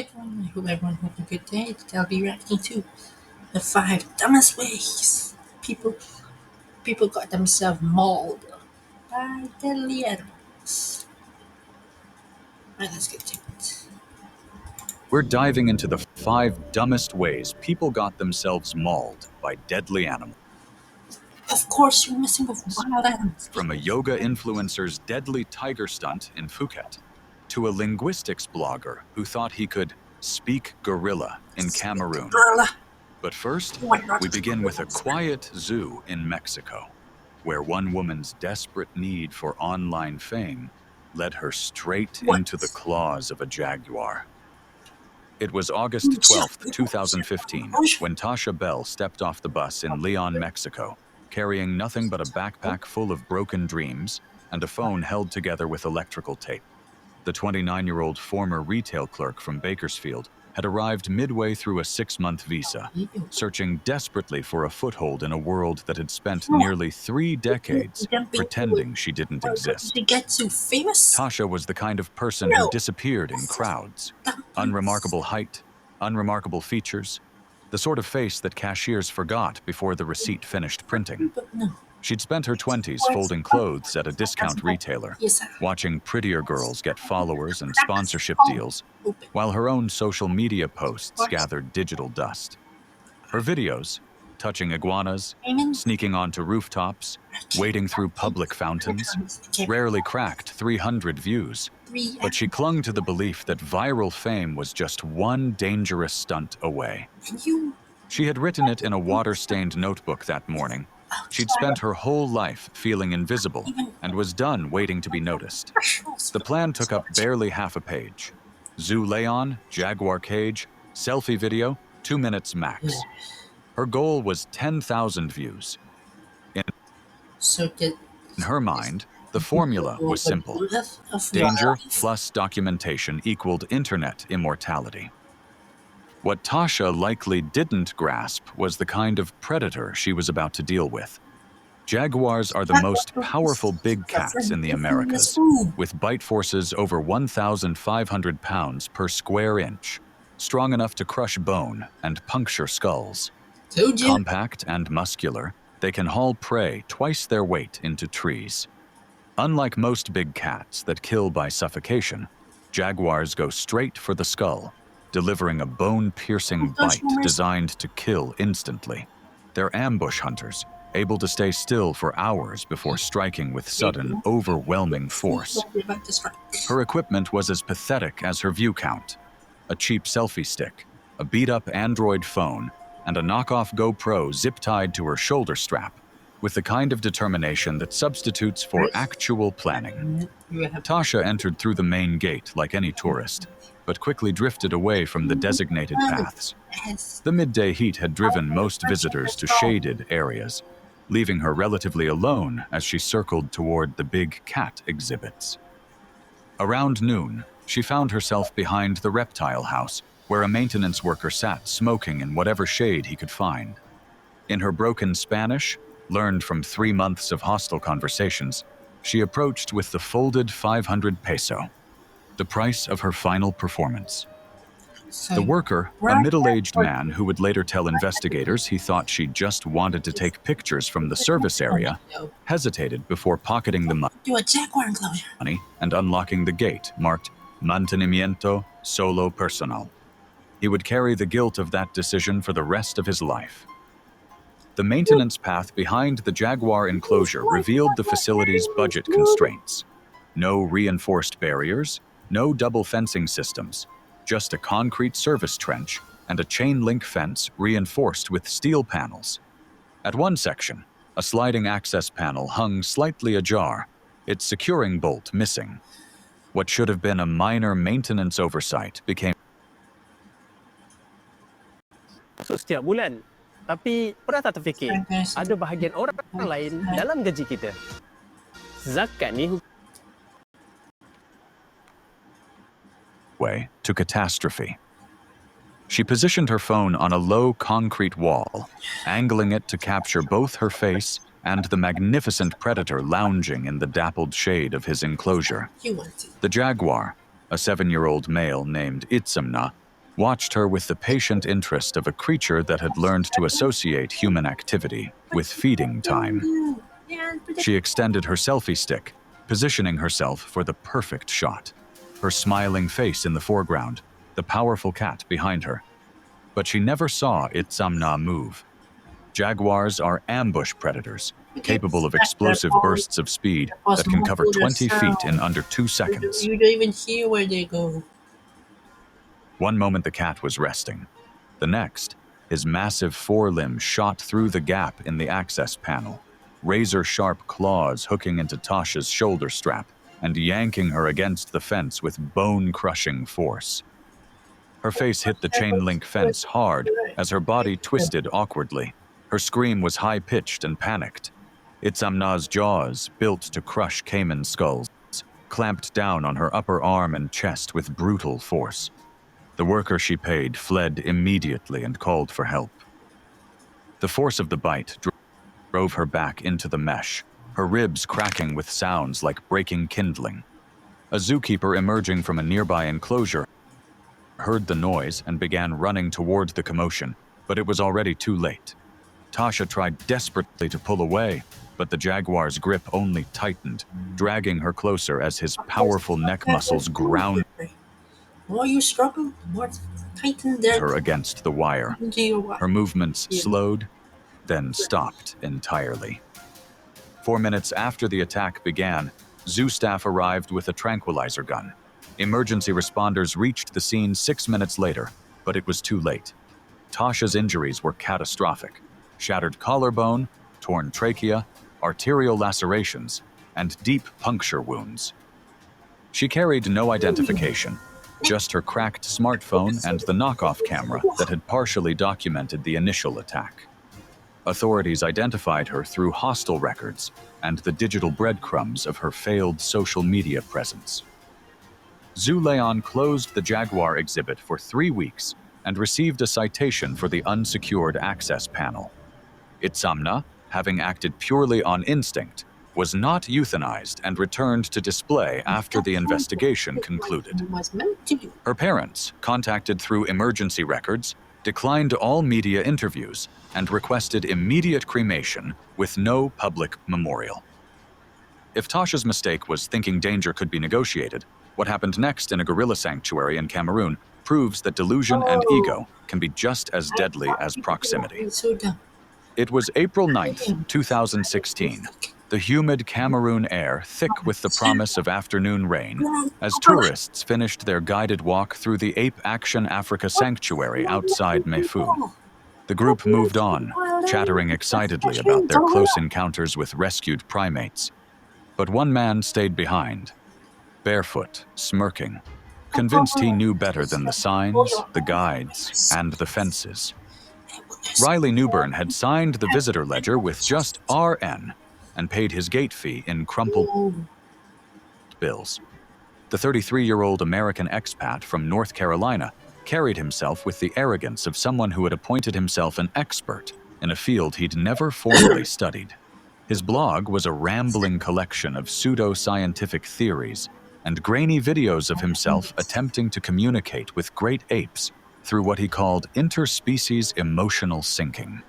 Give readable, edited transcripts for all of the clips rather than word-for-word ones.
everyone. I hope everyone having a good day. Today I'll be reacting to the 5 dumbest ways people got themselves mauled by deadly animals. Alright, let's get to it. We're diving into the 5 dumbest ways people got themselves mauled by deadly animals. Of course, you're messing with wild animals. From a yoga influencer's deadly tiger stunt in Phuket, to a linguistics blogger who thought he could speak gorilla in Cameroon. Gorilla. But first, Oh my God, we begin with a quiet zoo in Mexico, where one woman's desperate need for online fame led her straight into the claws of a jaguar. It was August 12, 2015, when Tasha Bell stepped off the bus in Leon, Mexico, carrying nothing but a backpack full of broken dreams and a phone held together with electrical tape. The 29-year-old former retail clerk from Bakersfield had arrived midway through a 6-month visa, searching desperately for a foothold in a world that had spent nearly 3 decades pretending she didn't exist. To get too famous? Tasha was the kind of person who disappeared in crowds. Unremarkable height, unremarkable features, the sort of face that cashiers forgot before the receipt finished printing. She'd spent her 20s folding clothes at a discount retailer, watching prettier girls get followers and sponsorship deals, while her own social media posts gathered digital dust. Her videos, touching iguanas, sneaking onto rooftops, wading through public fountains, rarely cracked 300 views, but she clung to the belief that viral fame was just one dangerous stunt away. She had written it in a water-stained notebook that morning. She'd spent her whole life feeling invisible and was done waiting to be noticed. The plan took up barely half a page. Zoo layon, jaguar cage, selfie video, 2 minutes max. Her goal was 10,000 views. In her mind, the formula was simple. Danger plus documentation equaled internet immortality. What Tasha likely didn't grasp was the kind of predator she was about to deal with. Jaguars are the most powerful big cats in the Americas, with bite forces over 1,500 pounds per square inch, strong enough to crush bone and puncture skulls. Compact and muscular, they can haul prey twice their weight into trees. Unlike most big cats that kill by suffocation, jaguars go straight for the skull, delivering a bone-piercing bite designed to kill instantly. They're ambush hunters, able to stay still for hours before striking with sudden, overwhelming force. Her equipment was as pathetic as her view count: a cheap selfie stick, a beat-up Android phone, and a knockoff GoPro zip-tied to her shoulder strap, with the kind of determination that substitutes for actual planning. Tasha entered through the main gate like any tourist, but quickly drifted away from the designated paths. The midday heat had driven most visitors to shaded areas, leaving her relatively alone as she circled toward the big cat exhibits. Around noon, she found herself behind the reptile house, where a maintenance worker sat smoking in whatever shade he could find. In her broken Spanish, learned from 3 months of hostile conversations, she approached with the folded 500 peso, the price of her final performance. The worker, a middle-aged man who would later tell investigators he thought she just wanted to take pictures from the service area, hesitated before pocketing the money and unlocking the gate marked Mantenimiento Solo Personal. He would carry the guilt of that decision for the rest of his life. The maintenance path behind the Jaguar enclosure revealed the facility's budget constraints. No reinforced barriers, no double fencing systems, just a concrete service trench and a chain-link fence reinforced with steel panels. At one section, a sliding access panel hung slightly ajar, its securing bolt missing. What should have been a minor maintenance oversight became setiap bulan. Tapi pernah tak terfikir ada bahagian orang lain dalam gaji kita? Zakat ni way to catastrophe. She positioned her phone on a low concrete wall, angling it to capture both her face and the magnificent predator lounging in the dappled shade of his enclosure. The jaguar, a 7-year-old male named Itzamna, watched her with the patient interest of a creature that had learned to associate human activity with feeding time. She extended her selfie stick, positioning herself for the perfect shot. Her smiling face in the foreground, the powerful cat behind her. But she never saw Itzamna move. Jaguars are ambush predators, capable of explosive bursts of speed that can cover 20 feet in under 2 seconds. You don't even hear where they go. One moment the cat was resting. The next, his massive forelimbs shot through the gap in the access panel, razor-sharp claws hooking into Tasha's shoulder strap and yanking her against the fence with bone-crushing force. Her face hit the chain-link fence hard as her body twisted awkwardly. Her scream was high-pitched and panicked. Itzamna's jaws, built to crush caiman skulls, clamped down on her upper arm and chest with brutal force. The worker she paid fled immediately and called for help. The force of the bite drove her back into the mesh, her ribs cracking with sounds like breaking kindling. A zookeeper emerging from a nearby enclosure heard the noise and began running toward the commotion, but it was already too late. Tasha tried desperately to pull away, but the Jaguar's grip only tightened, dragging her closer as his powerful neck muscles ground The more you struggle, the more tighten her against the wire. Her movements slowed, then stopped entirely. 4 minutes after the attack began, zoo staff arrived with a tranquilizer gun. Emergency responders reached the scene 6 minutes later, but it was too late. Tasha's injuries were catastrophic: shattered collarbone, torn trachea, arterial lacerations, and deep puncture wounds. She carried no identification, just her cracked smartphone and the knockoff camera that had partially documented the initial attack. Authorities identified her through hostel records and the digital breadcrumbs of her failed social media presence. Zoo Leon closed the Jaguar exhibit for 3 weeks and received a citation for the unsecured access panel. Itzamna, having acted purely on instinct, was not euthanized and returned to display after the investigation concluded. Her parents, contacted through emergency records, declined all media interviews and requested immediate cremation with no public memorial. If Tasha's mistake was thinking danger could be negotiated, what happened next in a gorilla sanctuary in Cameroon proves that delusion and ego can be just as deadly as proximity. It was April 9th, 2016. The humid Cameroon air thick with the promise of afternoon rain, as tourists finished their guided walk through the Ape Action Africa Sanctuary outside Mefu. The group moved on, chattering excitedly about their close encounters with rescued primates. But one man stayed behind, barefoot, smirking, convinced he knew better than the signs, the guides, and the fences. Riley Newburn had signed the visitor ledger with just RN and paid his gate fee in crumpled bills. The 33-year-old American expat from North Carolina carried himself with the arrogance of someone who had appointed himself an expert in a field he'd never formally studied. His blog was a rambling collection of pseudo-scientific theories and grainy videos of himself attempting to communicate with great apes through what he called interspecies emotional syncing.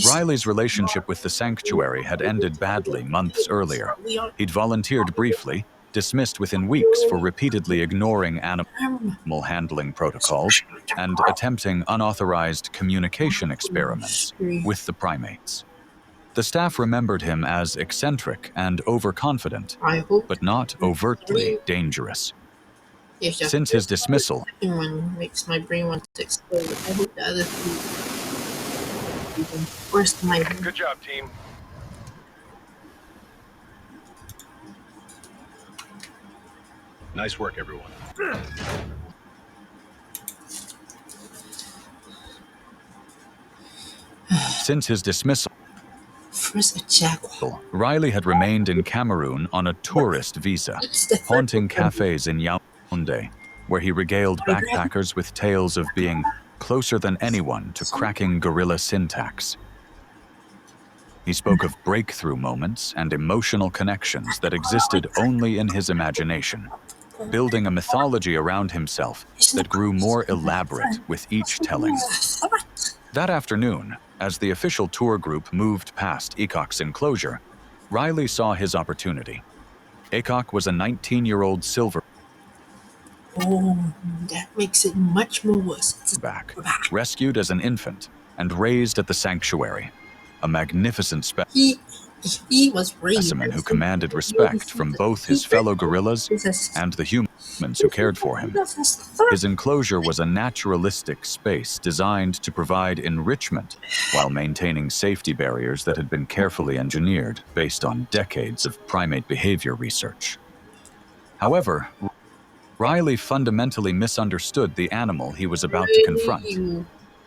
Riley's relationship with the sanctuary had ended badly months earlier. He'd volunteered briefly, dismissed within weeks for repeatedly ignoring animal handling protocols and attempting unauthorized communication experiments with the primates. The staff remembered him as eccentric and overconfident, but not overtly dangerous. Since his dismissal, makes my brain want to explode. I hope the other two. Where's my? Good job, team. Nice work, everyone. Since his dismissal, First a Jaguar. Riley had remained in Cameroon on a tourist visa, haunting cafes in Yaoundé, where he regaled backpackers with tales of being closer than anyone to cracking gorilla syntax. He spoke of breakthrough moments and emotional connections that existed only in his imagination. building a mythology around himself that grew more elaborate with each telling. That afternoon, as the official tour group moved past Ecock's enclosure, Riley saw his opportunity. Ecock was a 19-year-old silverback, Oh, that makes it much more worse. rescued as an infant and raised at the sanctuary, a magnificent He was raised specimen who as commanded respect from both his fellow gorillas and the humans who cared for him. His enclosure was a naturalistic space designed to provide enrichment while maintaining safety barriers that had been carefully engineered based on decades of primate behavior research. However, Riley fundamentally misunderstood the animal he was about to confront.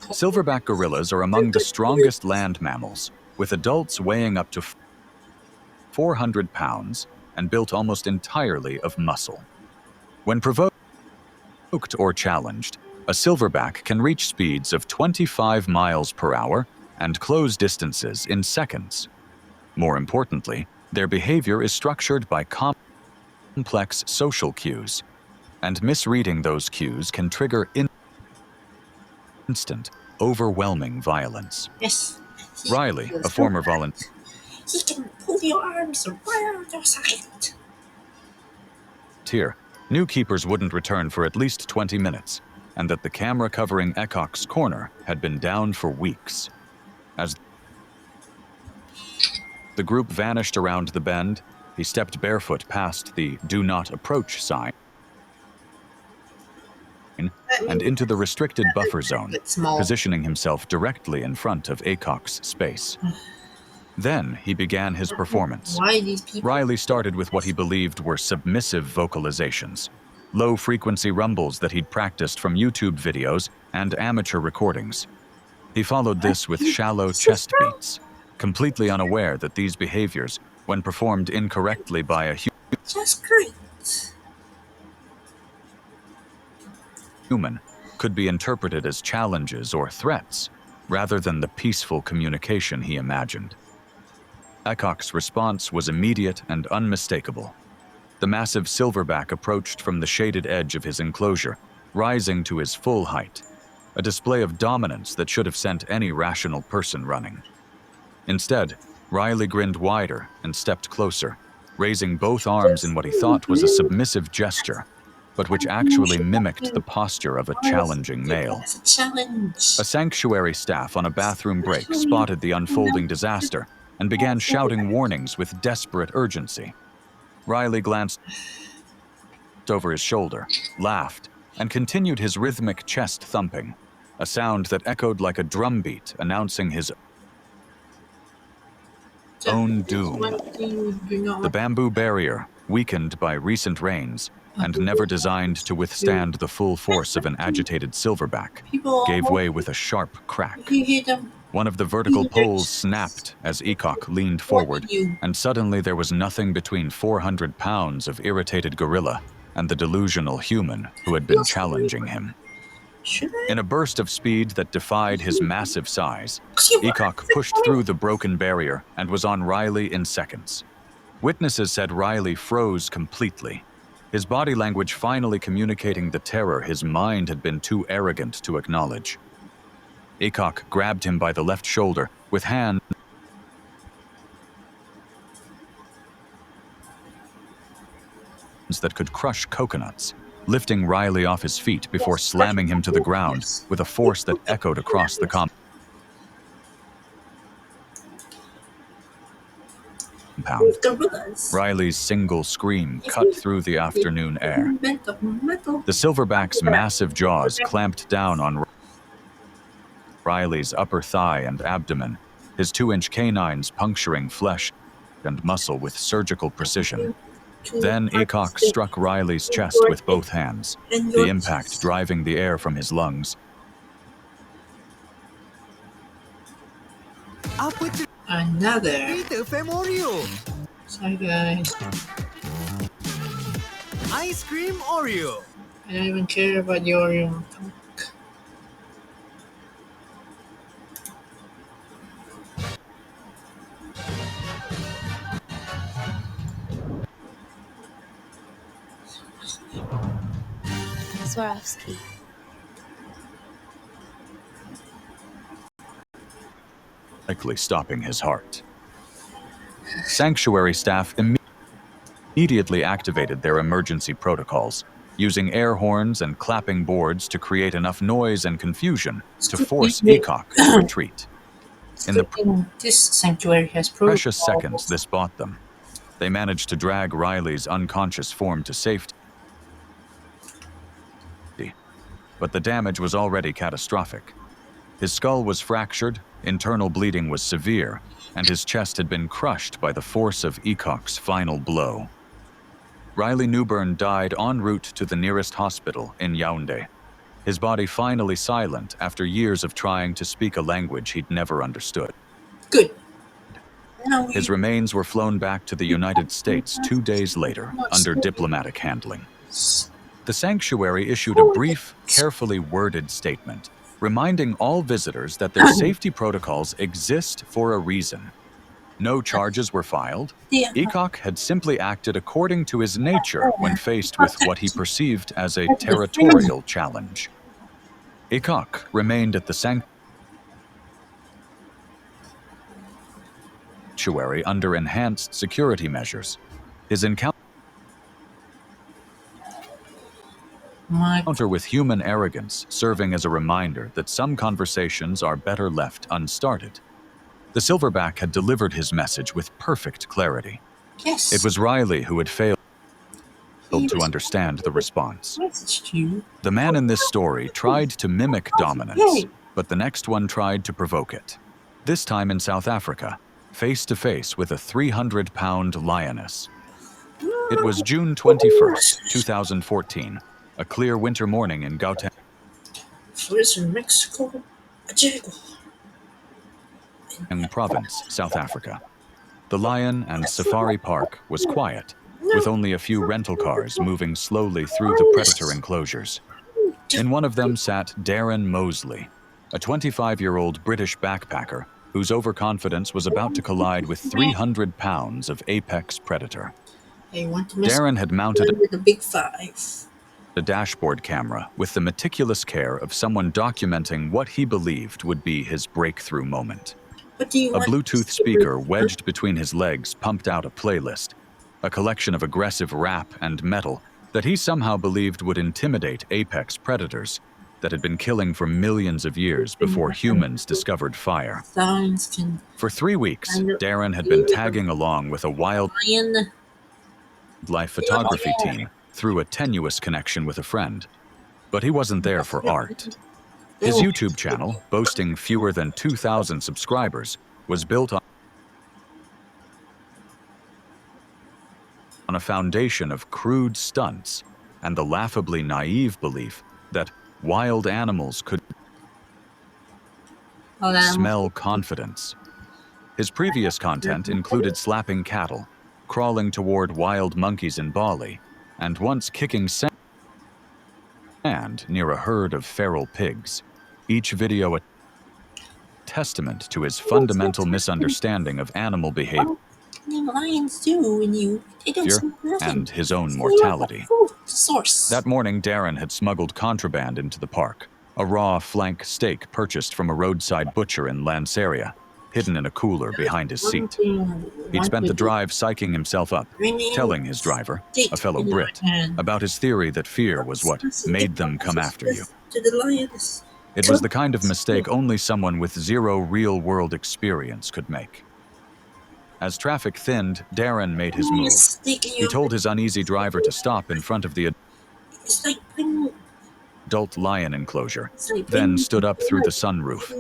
Silverback gorillas are among the strongest land mammals, with adults weighing up to 400 pounds and built almost entirely of muscle. When provoked or challenged, a silverback can reach speeds of 25 miles per hour and close distances in seconds. More importantly, their behavior is structured by complex social cues, and misreading those cues can trigger instant, overwhelming violence. Yes. Riley, a former volunteer, He can pull your arms around your side. knew keepers wouldn't return for at least 20 minutes, and that the camera covering Ecock's corner had been down for weeks. As the group vanished around the bend, he stepped barefoot past the "Do Not Approach" sign and into the restricted buffer zone, positioning himself directly in front of Ecock's space. Then he began his performance. Riley started with what he believed were submissive vocalizations, low-frequency rumbles that he'd practiced from YouTube videos and amateur recordings. He followed this with shallow chest beats, completely unaware that these behaviors, when performed incorrectly by a human, could be interpreted as challenges or threats, rather than the peaceful communication he imagined. Ecock's response was immediate and unmistakable. The massive silverback approached from the shaded edge of his enclosure, rising to his full height, a display of dominance that should have sent any rational person running. Instead, Riley grinned wider and stepped closer, raising both arms in what he thought was a submissive gesture, but which actually mimicked the posture of a challenging male. A sanctuary staff on a bathroom break spotted the unfolding disaster and began shouting warnings with desperate urgency. Riley glanced over his shoulder, laughed, and continued his rhythmic chest thumping, a sound that echoed like a drumbeat announcing his own doom. The bamboo barrier, weakened by recent rains and never designed to withstand the full force of an agitated silverback, gave way with a sharp crack. One of the vertical poles snapped as Ecock leaned forward, and suddenly there was nothing between 400 pounds of irritated gorilla and the delusional human who had been challenging him. In a burst of speed that defied his massive size, Ecock pushed through the broken barrier and was on Riley in seconds. Witnesses said Riley froze completely, his body language finally communicating the terror his mind had been too arrogant to acknowledge. Ecock grabbed him by the left shoulder with hands that could crush coconuts, lifting Riley off his feet before slamming him to the ground with a force that echoed across the compound. Riley's single scream cut through the afternoon air. The silverback's massive jaws clamped down on Riley's upper thigh and abdomen, his 2-inch canines puncturing flesh and muscle with surgical precision. Then Ecock struck Riley's chest with both hands, the impact driving the air from his lungs. Another. Sorry guys. Ice cream Oreo. I don't even care about the Oreo. Swarovski. Likely stopping his heart. Sanctuary staff immediately activated their emergency protocols, using air horns and clapping boards to create enough noise and confusion to force Eacock to retreat. In the this sanctuary has precious seconds this bought them, they managed to drag Riley's unconscious form to safety. But the damage was already catastrophic. His skull was fractured, internal bleeding was severe, and his chest had been crushed by the force of Eacock's final blow. Riley Newburn died en route to the nearest hospital in Yaoundé, his body finally silent after years of trying to speak a language he'd never understood. Good. His remains were flown back to the United States 2 days later under diplomatic handling. The sanctuary issued a brief, carefully worded statement, reminding all visitors that their safety protocols exist for a reason. No charges were filed. Eacock had simply acted according to his nature when faced with what he perceived as a territorial challenge. Eacock remained at the sanctuary under enhanced security measures. His encounter with human arrogance serving as a reminder that some conversations are better left unstarted. The Silverback had delivered his message with perfect clarity. Yes. It was Riley who had failed to understand the response. The man in this story tried to mimic dominance, but the next one tried to provoke it. This time in South Africa, face to face with a 300-pound lioness. It was June 21st, 2014, a clear winter morning in Gauteng. First in Mexico, a Jaguar. Province, South Africa. The Lion and Safari Park was quiet, with only a few rental cars moving slowly through the predator enclosures. In one of them sat Darren Mosley, a 25-year-old British backpacker whose overconfidence was about to collide with 300 pounds of apex predator. Darren had mounted a big five. A dashboard camera with the meticulous care of someone documenting what he believed would be his breakthrough moment. A Bluetooth speaker wedged between his legs pumped out a playlist, a collection of aggressive rap and metal that he somehow believed would intimidate apex predators that had been killing for millions of years before humans discovered fire. For 3 weeks, Darren had been tagging along with a wildlife photography team through a tenuous connection with a friend. But he wasn't there for art. His YouTube channel, boasting fewer than 2,000 subscribers, was built on a foundation of crude stunts and the laughably naive belief that wild animals could smell confidence. His previous content included slapping cattle, crawling toward wild monkeys in Bali, and once kicking sand near a herd of feral pigs, each video a testament to his fundamental misunderstanding of animal behavior and his own mortality. That morning, Darren had smuggled contraband into the park, a raw flank steak purchased from a roadside butcher in Lanseria, hidden in a cooler behind his seat. He'd spent the drive psyching himself up, telling his driver, a fellow Brit, about his theory that fear was what made them come after you. It was the kind of mistake only someone with zero real-world experience could make. As traffic thinned, Darren made his move. He told his uneasy driver to stop in front of the adult lion enclosure, then stood up through the sunroof.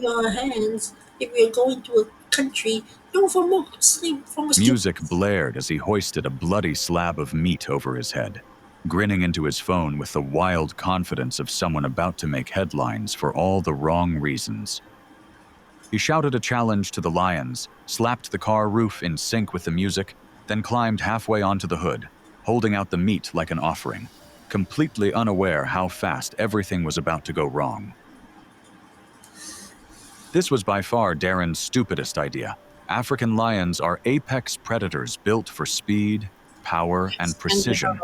If we are going to a country, no for more sleep from a Music blared as he hoisted a bloody slab of meat over his head, grinning into his phone with the wild confidence of someone about to make headlines for all the wrong reasons. He shouted a challenge to the lions, slapped the car roof in sync with the music, then climbed halfway onto the hood, holding out the meat like an offering, completely unaware how fast everything was about to go wrong. This was by far Darren's stupidest idea. African lions are apex predators built for speed, power, and precision.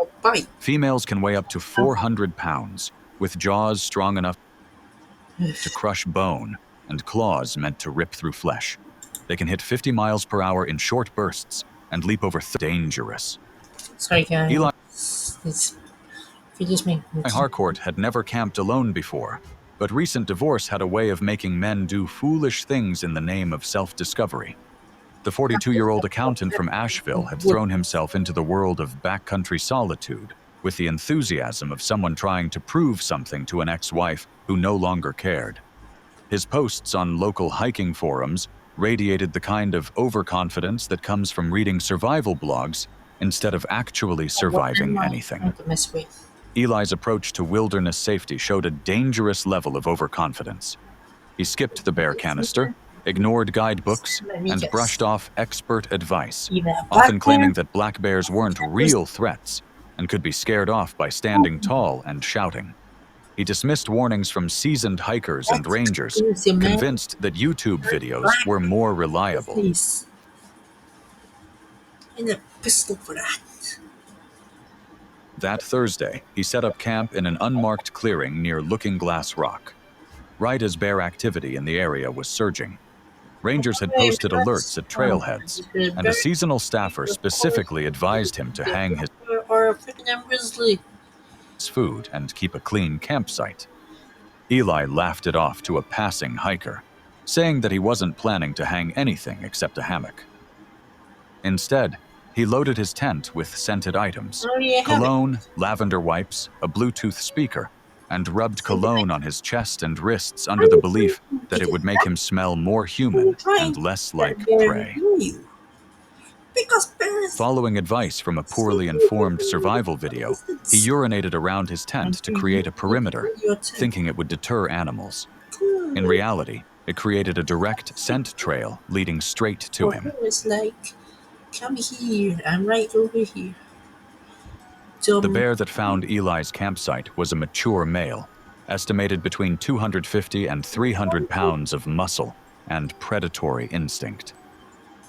Females can weigh up to 400 pounds, with jaws strong enough to crush bone and claws meant to rip through flesh. They can hit 50 miles per hour in short bursts and leap over dangerous. Sorry, guys. Eli Harcourt had never camped alone before, but recent divorce had a way of making men do foolish things in the name of self-discovery. The 42-year-old accountant from Asheville had thrown himself into the world of backcountry solitude with the enthusiasm of someone trying to prove something to an ex-wife who no longer cared. His posts on local hiking forums radiated the kind of overconfidence that comes from reading survival blogs instead of actually surviving anything. Eli's approach to wilderness safety showed a dangerous level of overconfidence. He skipped the bear canister, ignored guidebooks, and brushed off expert advice, often claiming that black bears weren't real threats and could be scared off by standing tall and shouting. He dismissed warnings from seasoned hikers and rangers, convinced that YouTube videos were more reliable. That Thursday, he set up camp in an unmarked clearing near Looking Glass Rock, right as bear activity in the area was surging. Rangers had posted alerts at trailheads, and a seasonal staffer specifically advised him to hang his food and keep a clean campsite. Eli laughed it off to a passing hiker, saying that he wasn't planning to hang anything except a hammock. Instead, he loaded his tent with scented items, cologne, lavender wipes, a Bluetooth speaker, and rubbed cologne on his chest and wrists under the belief that it would make him smell more human and less like prey. Following advice from a poorly informed survival video, he urinated around his tent to create a perimeter, thinking it would deter animals. In reality, it created a direct scent trail leading straight to him. It was like, come here, I'm right over here. The bear that found Eli's campsite was a mature male, estimated between 250 and 300 pounds of muscle and predatory instinct.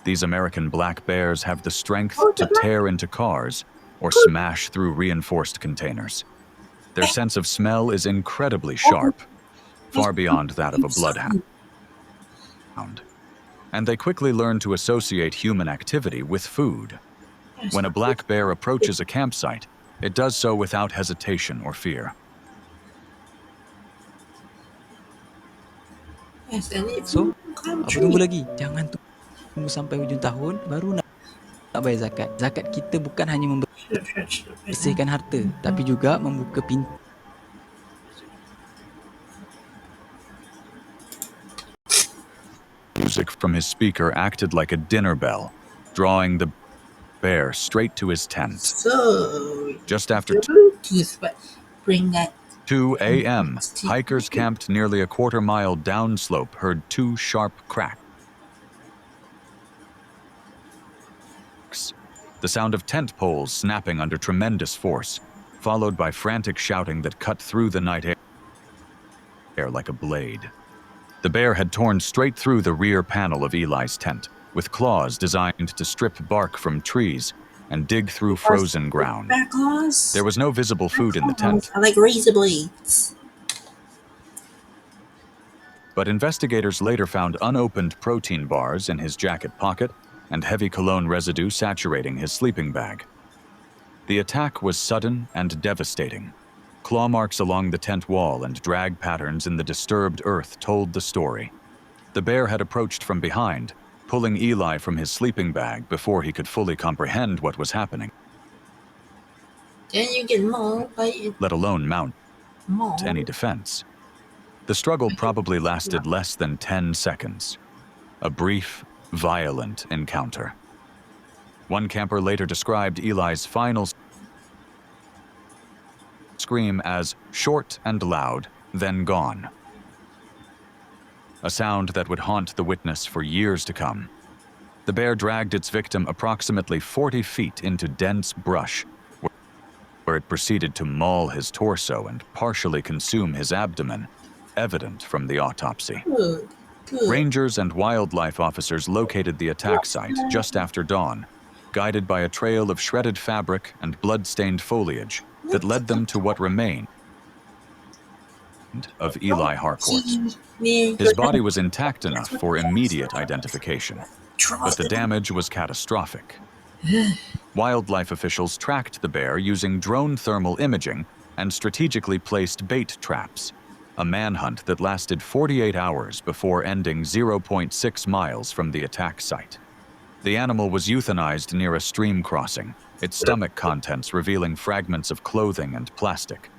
These American black bears have the strength to tear into cars or smash through reinforced containers. Their sense of smell is incredibly sharp, far beyond that of a bloodhound. And they quickly learn to associate human activity with food. When a black bear approaches a campsite, it does so without hesitation or fear. So, apa tunggu lagi? Jangan tunggu sampai hujung tahun baru nak bayar zakat. Zakat kita bukan hanya membersihkan harta, tapi juga membuka pintu. Music from his speaker acted like a dinner bell, drawing the bear straight to his tent. Just after 2 a.m., hikers camped nearly a quarter-mile downslope heard two sharp cracks. The sound of tent poles snapping under tremendous force, followed by frantic shouting that cut through the night air like a blade. The bear had torn straight through the rear panel of Eli's tent, with claws designed to strip bark from trees and dig through frozen ground. There was no visible food in the tent. I like razor blades. But investigators later found unopened protein bars in his jacket pocket and heavy cologne residue saturating his sleeping bag. The attack was sudden and devastating. Claw marks along the tent wall and drag patterns in the disturbed earth told the story. The bear had approached from behind, pulling Eli from his sleeping bag before he could fully comprehend what was happening. Then you get mauled by it. Let alone mount any defense. The struggle probably lasted less than 10 seconds. A brief, violent encounter. One camper later described Eli's final scream as short and loud, then gone. A sound that would haunt the witness for years to come. The bear dragged its victim approximately 40 feet into dense brush, where it proceeded to maul his torso and partially consume his abdomen, evident from the autopsy. Good. Rangers and wildlife officers located the attack site just after dawn, guided by a trail of shredded fabric and blood-stained foliage that led them to what remained of Eli Harcourt. His body was intact enough for immediate identification, but the damage was catastrophic. Wildlife officials tracked the bear using drone thermal imaging and strategically placed bait traps, a manhunt that lasted 48 hours before ending 0.6 miles from the attack site. The animal was euthanized near a stream crossing, its stomach contents revealing fragments of clothing and plastic,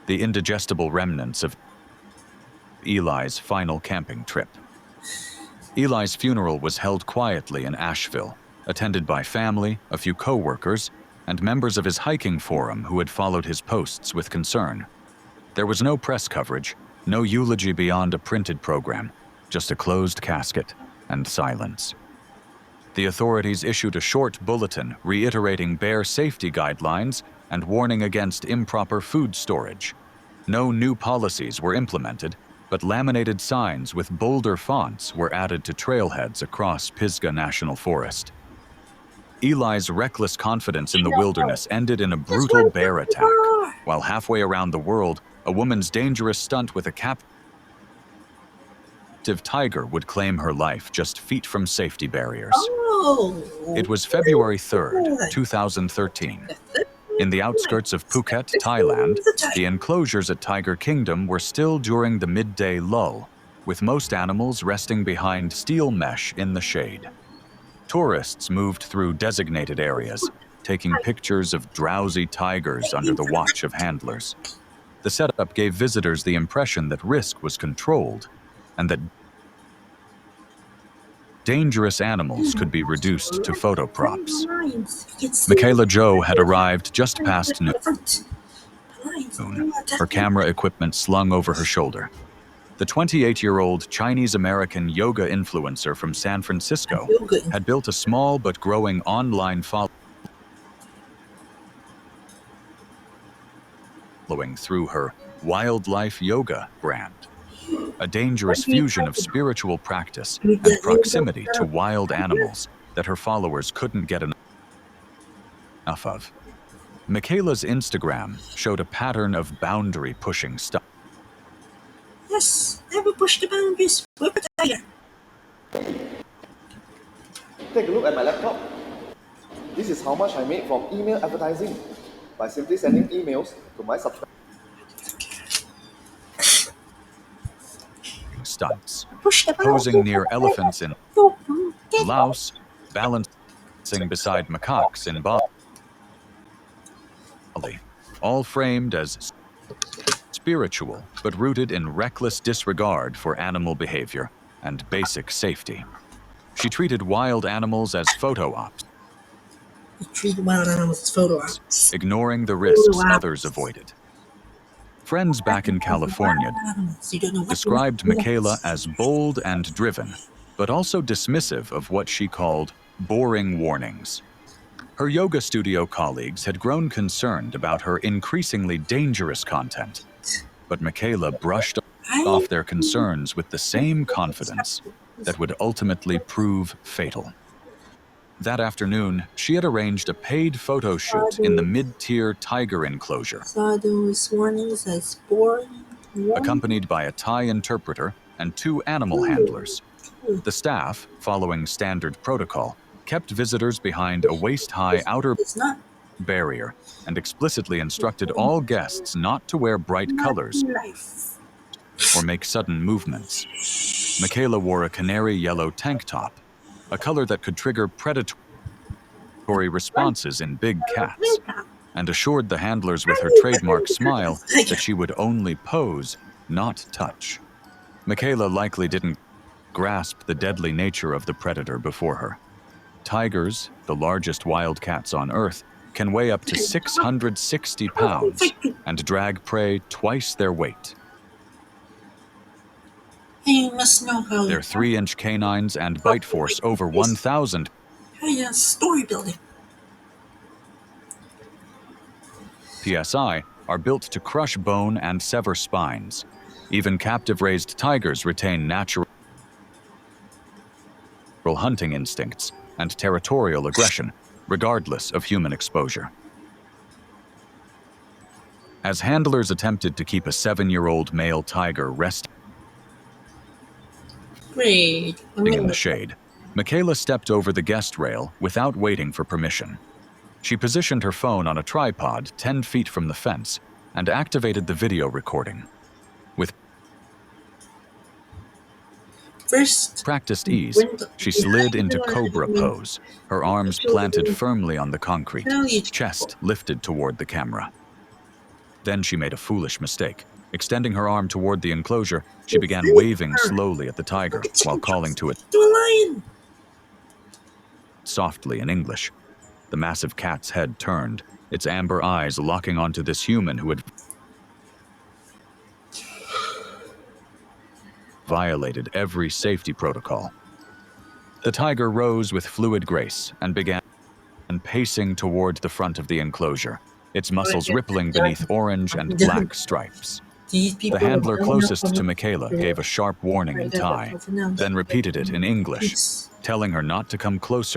the indigestible remnants of Eli's final camping trip. Eli's funeral was held quietly in Asheville, attended by family, a few co-workers, and members of his hiking forum who had followed his posts with concern. There was no press coverage, no eulogy beyond a printed program, just a closed casket and silence. The authorities issued a short bulletin reiterating bear safety guidelines and warning against improper food storage. No new policies were implemented, but laminated signs with bolder fonts were added to trailheads across Pisgah National Forest. Eli's reckless confidence in the wilderness ended in a brutal bear attack, while halfway around the world, a woman's dangerous stunt with a captive tiger would claim her life just feet from safety barriers. It was February 3rd, 2013. In the outskirts of Phuket, Thailand, the enclosures at Tiger Kingdom were still during the midday lull, with most animals resting behind steel mesh in the shade. Tourists moved through designated areas, taking pictures of drowsy tigers under the watch of handlers. The setup gave visitors the impression that risk was controlled and that dangerous animals could be reduced to photo props. Michaela Jo had arrived just past noon, her camera equipment slung over her shoulder. The 28-year-old Chinese-American yoga influencer from San Francisco had built a small but growing online following through her Wildlife Yoga brand, a dangerous fusion of spiritual practice and proximity to wild animals that her followers couldn't get enough of. Michaela's Instagram showed a pattern of boundary-pushing stuff. Yes, I will push the boundaries with a tiger. Take a look at my laptop. This is how much I made from email advertising by simply sending emails to my subscribers. Stunts, posing near elephants in Laos, balancing beside macaques in Bali, all framed as spiritual but rooted in reckless disregard for animal behavior and basic safety. She treated wild animals as photo ops, ignoring the risks others avoided. Friends back in California described Michaela as bold and driven, but also dismissive of what she called boring warnings. Her yoga studio colleagues had grown concerned about her increasingly dangerous content, but Michaela brushed off their concerns with the same confidence that would ultimately prove fatal. That afternoon, she had arranged a paid photo shoot in the mid-tier tiger enclosure, accompanied by a Thai interpreter and 2 animal handlers. The staff, following standard protocol, kept visitors behind a waist-high outer barrier and explicitly instructed all guests not to wear bright colors or make sudden movements. Michaela wore a canary yellow tank top, a color that could trigger predatory responses in big cats, and assured the handlers with her trademark smile that she would only pose, not touch. Michaela likely didn't grasp the deadly nature of the predator before her. Tigers, the largest wild cats on Earth, can weigh up to 660 pounds and drag prey twice their weight. You must know how their 3-inch canines and bite force over 1,000 story building. PSI are built to crush bone and sever spines. Even captive-raised tigers retain natural hunting instincts and territorial aggression, regardless of human exposure. As handlers attempted to keep a 7-year-old male tiger resting Great. in the shade, Michaela stepped over the guest rail without waiting for permission. She positioned her phone on a tripod 10 feet from the fence and activated the video recording. With practiced ease, she slid into cobra pose, her arms planted firmly on the concrete, chest lifted toward the camera. Then she made a foolish mistake. Extending her arm toward the enclosure, she began waving slowly at the tiger while calling to it softly in English. The massive cat's head turned, its amber eyes locking onto this human who had violated every safety protocol. The tiger rose with fluid grace and began pacing toward the front of the enclosure, its muscles rippling beneath orange and black stripes. The handler closest to Michaela gave a sharp warning in Thai, then repeated it in English, telling her not to come closer